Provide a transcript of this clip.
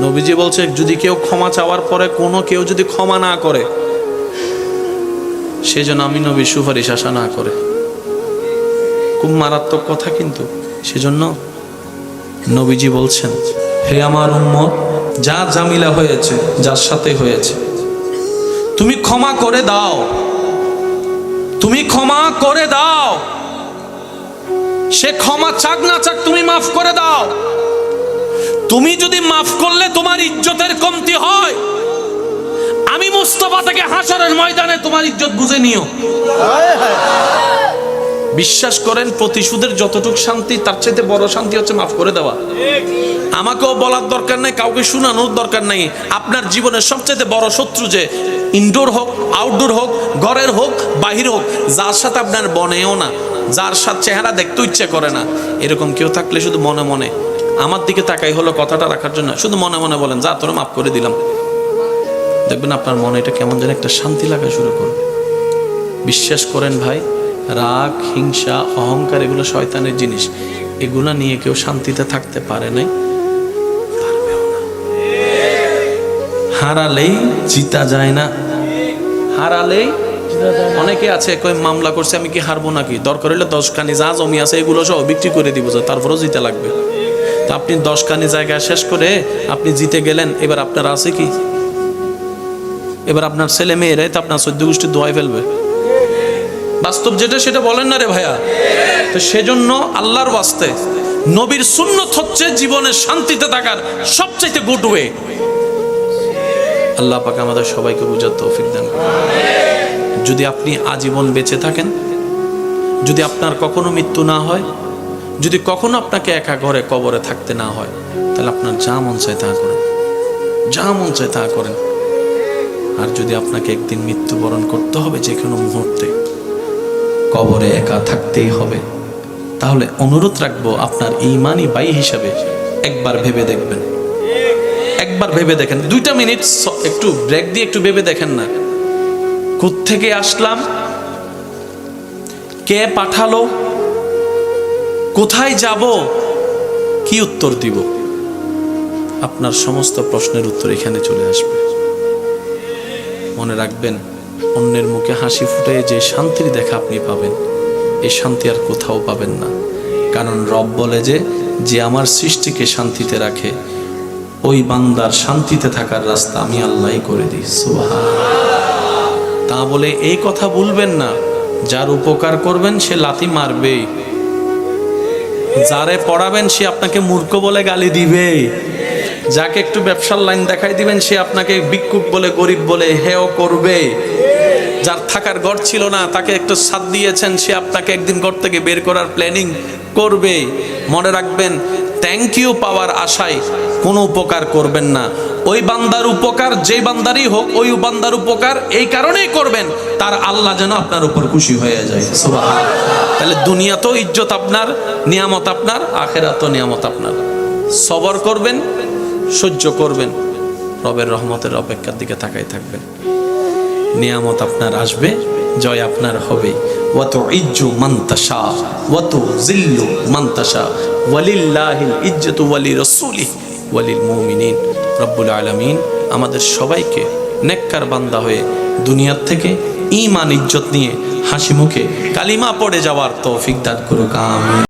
নবীজি বলছে যদি কেউ ক্ষমা চাওয়ার পরে কোনো কেউ যদি ক্ষমা না করে, সেজন্য আমি নবীর সুপারিশ আশা না করে। খুব মারাত্মক কথা কিন্তু। সেজন্য নবীজি বলছেন, হে আমার উম্মত, যা জামিলা হয়েছে, যার সাথে হয়েছে, তুমি ক্ষমা করে দাও, তুমি ক্ষমা করে দাও। সে ক্ষমা চাক না চাক, তুমি মাফ করে দাও। তুমি যদি মাফ করলে তোমার ইজ্জতের কমতি হয়, আমি মুস্তাফা থেকে হাসরের ময়দানে তোমার ইজ্জত বুঝে নিও। বিশ্বাস করেন, প্রতিশোধের যতটুকু শান্তি, তার চাইতে বড় শান্তি হচ্ছে মাফ করে দেওয়া। আমাকেও বলার দরকার নেই, কাউকে শোনানোর দরকার নেই। আপনার জীবনের সবচেয়ে বড় শত্রু, যে ইনডোর হোক, আউটডোর হোক, ঘরের হোক, বাহির হোক, যার সাথে আপনার বনেও না, যার সাথে চেহারা দেখতে ইচ্ছে করে না, এরকম কেউ থাকলে শুধু মনে মনে আমার দিকে তাকাই হলো কথাটা রাখার জন্য, শুধু মনে মনে বলেন, যা তোরা মাফ করে দিলাম। দেখবেন আপনার মনে এটা কেমন যেন একটা শান্তি লাগা শুরু করবে। বিশ্বাস করেন ভাই, রাগ, হিংসা, অহংকার এগুলো শয়তানের জিনিস। এগুলা নিয়ে কেউ শান্তিতে থাকতে পারে নাই, পারবেও না। হারালেই জিতা যায় না, হারালেই। অনেকে আছে কই মামলা করছে, আমি কি হারবো নাকি? দরকার হলে 10 খানি যা জমি আছে এগুলো সব বিক্রি করে দিব, তারপরেও জিতে লাগবে। তা আপনি 10 খানি জায়গা শেষ করে আপনি জিতে গেলেন, এবার আপনার আছে কি? এবার আপনার ছেলে মেয়েরাই তো আপনার 14 গোষ্ঠী দোয়াই ফেলবে। বাস্তব যেটা সেটা বলেন না রে ভাইয়া? তো সেজন্য আল্লাহর ওয়াস্তে নবীর সুন্নত হচ্ছে জীবনে শান্তিতে থাকার সবচেয়ে গুড ওয়ে। আল্লাহ পাক আমাদের সবাইকে বুঝার তৌফিক দান করুন। যদি আপনি আজীবন বেঁচে থাকেন, যদি আপনার কখনো মৃত্যু না হয়, যদি কখনো আপনাকে একা ঘরে কবরে থাকতে না হয়, তাহলে আপনার যা মন চায় তা করেন, যা মন চায় তা করেন। আর যদি আপনাকে একদিন মৃত্যুবরণ করতে হবে, যে কোনো মুহূর্তে কবরে একা থাকতেই হবে, তাহলে অনুরোধ রাখবো আপনার ঈমানি ভাই হিসাবে একবার ভেবে দেখবেন, একবার ভেবে দেখেন। 2টা মিনিট একটু ব্রেক দিয়ে একটু ভেবে দেখেন না, কোত্থেকে আসলাম, কে পাঠালো, কোথায় যাব, কি উত্তর দিব? আপনার সমস্ত প্রশ্নের উত্তর এখানে চলে আসবে। মনে রাখবেন, অন্যের মুখে হাসি ফুটে যে শান্তির দেখা আপনি পাবেন, এই শান্তি আর কোথাও পাবেন না। কারণ রব বলে যে আমার সৃষ্টিকে শান্তিতে রাখে, ওই বান্দার শান্তিতে থাকার রাস্তা আমি আল্লাহই করে দিই। সুবহানাল্লাহ। তা বলে এই কথা ভুলবেন না, যার উপকার করবেন সে লাথি মারবে, যারে পড়াবেন সে আপনাকে মূর্খ বলে গালি দিবে, যাকে একটু ব্যবসার লাইন দেখাই দিবেন সে আপনাকে ভিক্ষুক বলে, গরিব বলে হেয় করবে। যার থাকার ঘর ছিল না, তাকে একটু ছাদ দিয়েছেন, সে আপনাকে একদিন ঘর থেকে বের করার প্ল্যানিং করবে। মনে রাখবেন, থ্যাংক ইউ পাওয়ার আশায় কোনো উপকার করবেন না। ওই বান্দার উপকার যেই বান্দারই হোক, ওই বান্দার উপকার এই কারণেই করবেন তার আল্লাহ যেন আপনার উপর খুশি হয়ে যায়। সুবহানাল্লাহ। তাহলে দুনিয়াতেও ইজ্জত আপনার, নিয়ামত আপনার, আখিরাতেও নিয়ামত আপনার। সবর করবেন, সহ্য করবেন, রবের রহমতের অপেক্ষার দিকে তাকাই থাকবেন। নিয়ামত আপনার আসবে, জয় আপনার হবে। ওয়া তুইজ্জু মান তাশা ওয়া তুযিল্লু মান তাশা ওয়ালিল্লাহিল ইজ্জাতু ওয়ালি রাসূলিহি ওয়ালিল মুমিনিন। রব্বুল আলামিন আমাদের সবাইকে নেককার বান্দা হয়ে দুনিয়ার থেকে ঈমান ইজ্জত নিয়ে হাসি মুখে কালিমা পড়ে যাওয়ার তৌফিক দান করুক। আমিন।